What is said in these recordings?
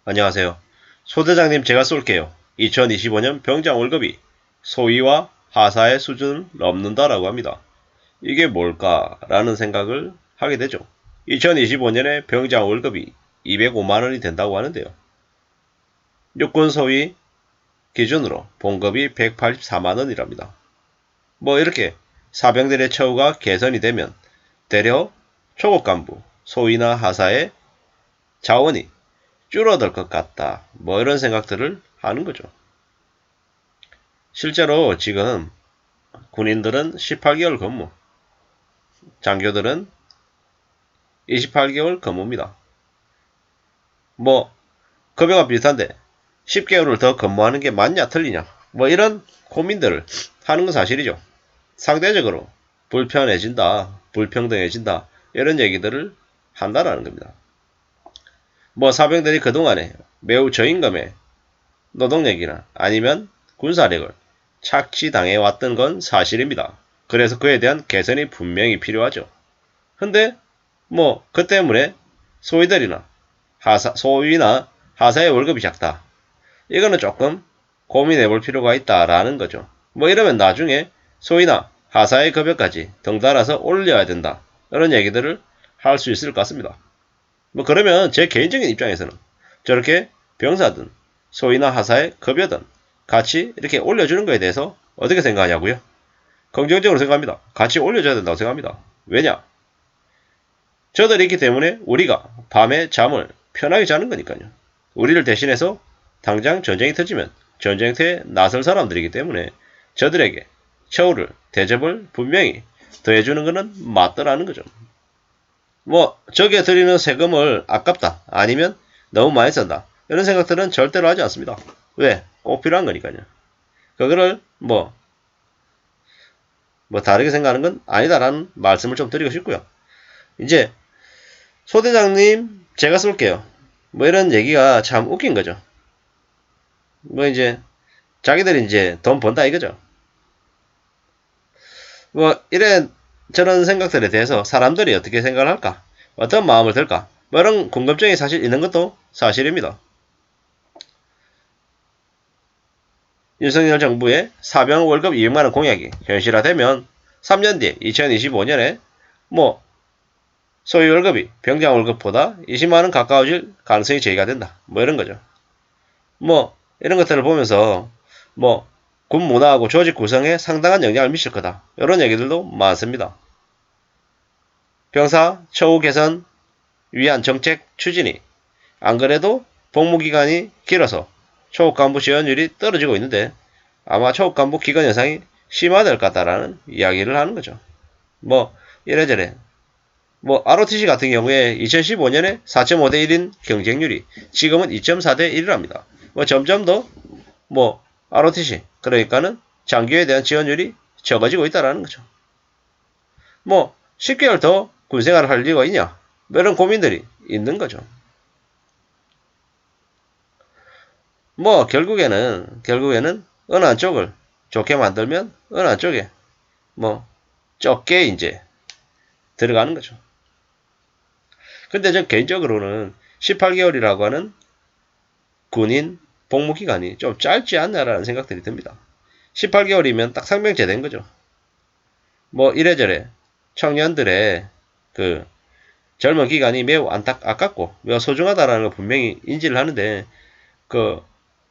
안녕하세요. 소대장님 제가 쏠게요. 2025년 병장 월급이 소위와 하사의 수준을 넘는다라고 합니다. 이게 뭘까라는 생각을 하게 되죠. 2025년에 병장 월급이 205만원이 된다고 하는데요. 육군 소위 기준으로 봉급이 184만원이랍니다. 뭐 이렇게 사병들의 처우가 개선이 되면 대려 초급 간부, 소위나 하사의 자원이 줄어들 것 같다. 뭐 이런 생각들을 하는 거죠. 실제로 지금 군인들은 18개월 근무, 장교들은 28개월 근무입니다. 뭐 급여가 비슷한데 10개월을 더 근무하는 게 맞냐 틀리냐 뭐 이런 고민들을 하는 건 사실이죠. 상대적으로 불편해진다, 불평등해진다 이런 얘기들을 한다라는 겁니다. 뭐 사병들이 그동안에 매우 저임금의 노동력이나 아니면 군사력을 착취당해왔던 건 사실입니다. 그래서 그에 대한 개선이 분명히 필요하죠. 근데 뭐 그 때문에 소위들이나 소위나 하사의 월급이 작다. 이거는 조금 고민해 볼 필요가 있다라는 거죠. 뭐 이러면 나중에 소위나 하사의 급여까지 덩달아서 올려야 된다. 이런 얘기들을 할 수 있을 것 같습니다. 뭐 그러면 제 개인적인 입장에서는 저렇게 병사든 소위나 하사의 급여든 같이 이렇게 올려주는 거에 대해서 어떻게 생각하냐고요? 긍정적으로 생각합니다. 같이 올려줘야 된다고 생각합니다. 왜냐? 저들이 있기 때문에 우리가 밤에 잠을 편하게 자는 거니까요. 우리를 대신해서 당장 전쟁이 터지면 전쟁터에 나설 사람들이기 때문에 저들에게 처우를, 대접을 분명히 더해주는 것은 맞더라는 거죠. 뭐 저게 드리는 세금을 아깝다 아니면 너무 많이 쓴다 이런 생각들은 절대로 하지 않습니다. 왜? 꼭 필요한 거니까요. 그거를 뭐 다르게 생각하는 건 아니다라는 말씀을 좀 드리고 싶고요. 이제 소대장님 제가 쏠게요. 뭐 이런 얘기가 참 웃긴 거죠. 뭐 이제 자기들이 이제 돈 번다 이거죠. 뭐 이런 저런 생각들에 대해서 사람들이 어떻게 생각을 할까? 어떤 마음을 들까? 뭐 이런 궁금증이 사실 있는 것도 사실입니다. 윤석열 정부의 사병 월급 200만원 공약이 현실화되면 3년 뒤에 2025년에 뭐 소위 월급이 병장 월급보다 20만원 가까워질 가능성이 제기가 된다. 뭐 이런 거죠. 뭐 이런 것들을 보면서 뭐 군 문화하고 조직 구성에 상당한 영향을 미칠 거다. 이런 얘기들도 많습니다. 병사 처우 개선 위한 정책 추진이 안 그래도 복무기간이 길어서 초급 간부 지원율이 떨어지고 있는데 아마 초급 간부 기간 현상이 심화될 것 같다라는 이야기를 하는 거죠. 뭐 이래저래 뭐 ROTC 같은 경우에 2015년에 4.5대 1인 경쟁률이 지금은 2.4대 1이랍니다. 뭐 점점 더 뭐 ROTC 그러니까는 장교에 대한 지원율이 적어지고 있다라는 거죠. 뭐 10개월 더 군생활을 할 이유가 있냐? 뭐 이런 고민들이 있는 거죠. 뭐 결국에는 어느 한쪽을 좋게 만들면 어느 한쪽에 뭐 적게 이제 들어가는 거죠. 근데 전 개인적으로는 18개월이라고 하는 군인 복무 기간이 좀 짧지 않나라는 생각들이 듭니다. 18개월이면 딱 상병제 된 거죠. 뭐 이래저래 청년들의 그 젊은 기간이 매우 아깝고 매우 소중하다라는 걸 분명히 인지를 하는데 그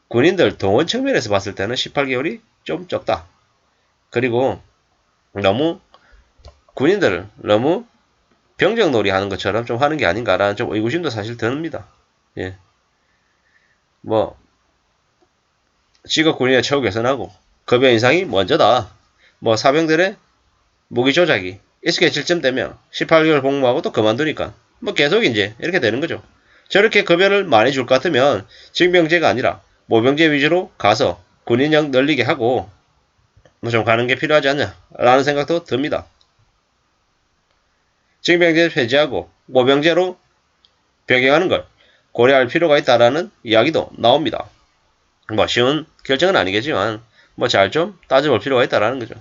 군인들 동원 측면에서 봤을 때는 18개월이 좀 적다. 그리고 너무 군인들을 너무 병정놀이 하는 것처럼 좀 하는 게 아닌가라는 좀 의구심도 사실 듭니다. 예. 뭐 직업 군인의 처우 개선하고 급여 인상이 먼저다. 뭐 사병들의 무기 조작이 익숙해질 쯤 되면 18개월 복무하고 또 그만두니까 뭐 계속 이제 이렇게 되는 거죠. 저렇게 급여를 많이 줄 것 같으면 징병제가 아니라 모병제 위주로 가서 군인력 늘리게 하고 뭐 좀 가는 게 필요하지 않냐라는 생각도 듭니다. 징병제 폐지하고 모병제로 변경하는 걸 고려할 필요가 있다라는 이야기도 나옵니다. 뭐 쉬운 결정은 아니겠지만 뭐 잘 좀 따져볼 필요가 있다라는 거죠.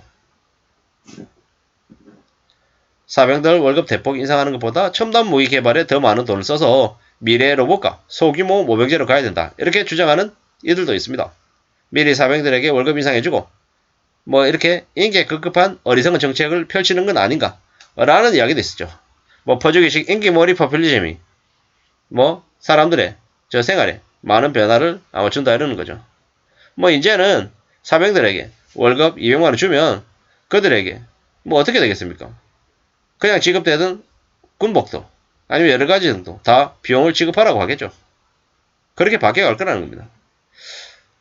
사병들 월급 대폭 인상하는 것보다 첨단 무기 개발에 더 많은 돈을 써서 미래 로봇과 소규모 모병제로 가야 된다. 이렇게 주장하는 이들도 있습니다. 미리 사병들에게 월급 인상해주고 뭐 이렇게 인기에 급급한 어리석은 정책을 펼치는 건 아닌가 라는 이야기도 있었죠. 뭐 퍼주기식 인기몰이 포퓰리즘이 뭐 사람들의 저 생활에 많은 변화를 아마 준다 이러는 거죠. 뭐 이제는 사병들에게 월급 200만원 주면 그들에게 뭐 어떻게 되겠습니까? 그냥 지급되던 군복도 아니면 여러가지 등도 다 비용을 지급하라고 하겠죠. 그렇게 바뀌어갈 거라는 겁니다.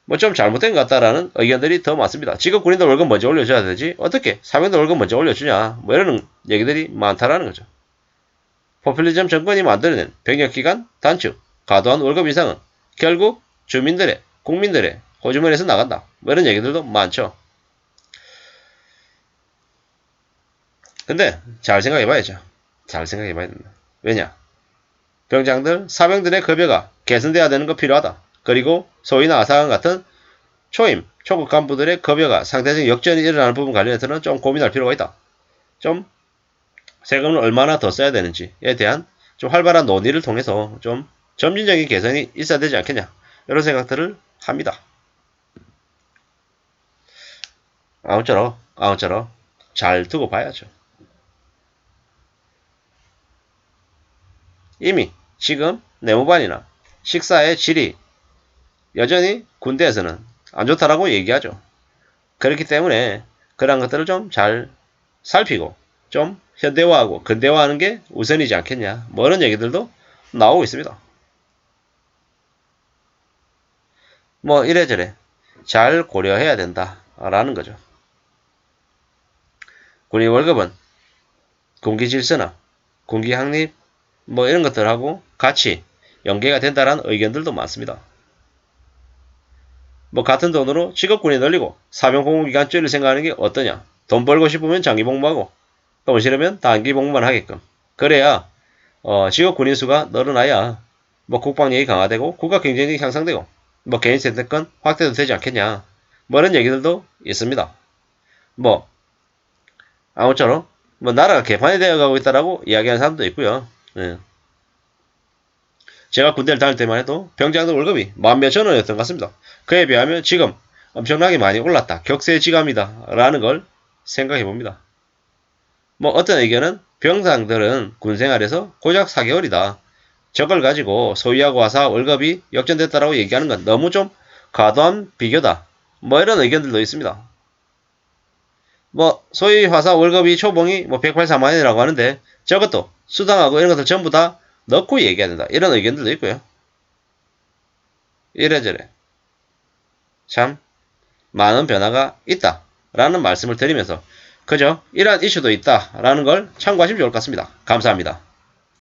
뭐 좀 잘못된 것 같다라는 의견들이 더 많습니다. 지금 군인들 월급 먼저 올려줘야 되지 어떻게 사병들 월급 먼저 올려주냐 뭐 이런 얘기들이 많다라는 거죠. 포퓰리즘 정권이 만들어낸 병역기간 단축, 과도한 월급 인상은 결국 주민들의 국민들의 호주머니에서 나간다 뭐 이런 얘기들도 많죠. 근데 잘 생각해봐야죠. 잘 생각해봐야 된다. 왜냐? 병장들, 사병들의 급여가 개선돼야 되는 거 필요하다. 그리고 소위나 아사관 같은 초임, 초급 간부들의 급여가 상대적 역전이 일어나는 부분 관련해서는 좀 고민할 필요가 있다. 좀 세금을 얼마나 더 써야 되는지에 대한 좀 활발한 논의를 통해서 좀 점진적인 개선이 있어야 되지 않겠냐. 이런 생각들을 합니다. 아무쪼록 잘 두고 봐야죠. 이미 지금 내무반이나 식사의 질이 여전히 군대에서는 안 좋다라고 얘기하죠. 그렇기 때문에 그런 것들을 좀 잘 살피고 좀 현대화하고 근대화하는 게 우선이지 않겠냐. 뭐 이런 얘기들도 나오고 있습니다. 뭐 이래저래 잘 고려해야 된다라는 거죠. 군인 월급은 군기 질서나 군기 확립 뭐 이런 것들하고 같이 연계가 된다라는 의견들도 많습니다. 뭐 같은 돈으로 직업군이 늘리고 사병 복무기간 줄일 생각하는 게 어떠냐. 돈 벌고 싶으면 장기 복무하고 돈 싫으면 단기 복무만 하게끔. 그래야 직업군인 수가 늘어나야 뭐 국방력이 강화되고 국가 경쟁력이 향상되고 뭐 개인 선택권 확대도 되지 않겠냐. 뭐 이런 얘기들도 있습니다. 뭐 아무쪼록 뭐 나라가 개판이 되어가고 있다라고 이야기하는 사람도 있고요. 예. 제가 군대를 다닐 때만 해도 병장들 월급이 10,000몇천 원이었던 것 같습니다. 그에 비하면 지금 엄청나게 많이 올랐다. 격세지감이다. 라는 걸 생각해 봅니다. 뭐 어떤 의견은 병장들은 군생활에서 고작 4개월이다. 저걸 가지고 소위하고 와서 월급이 역전됐다라고 얘기하는 건 너무 좀 과도한 비교다. 뭐 이런 의견들도 있습니다. 뭐 소위 화사 월급이 초봉이 뭐 184만 원이라고 하는데 저것도 수당하고 이런 것들 전부 다 넣고 얘기해야 된다. 이런 의견들도 있고요. 이래저래 참 많은 변화가 있다 라는 말씀을 드리면서 그저 이러한 이슈도 있다 라는 걸 참고하시면 좋을 것 같습니다. 감사합니다.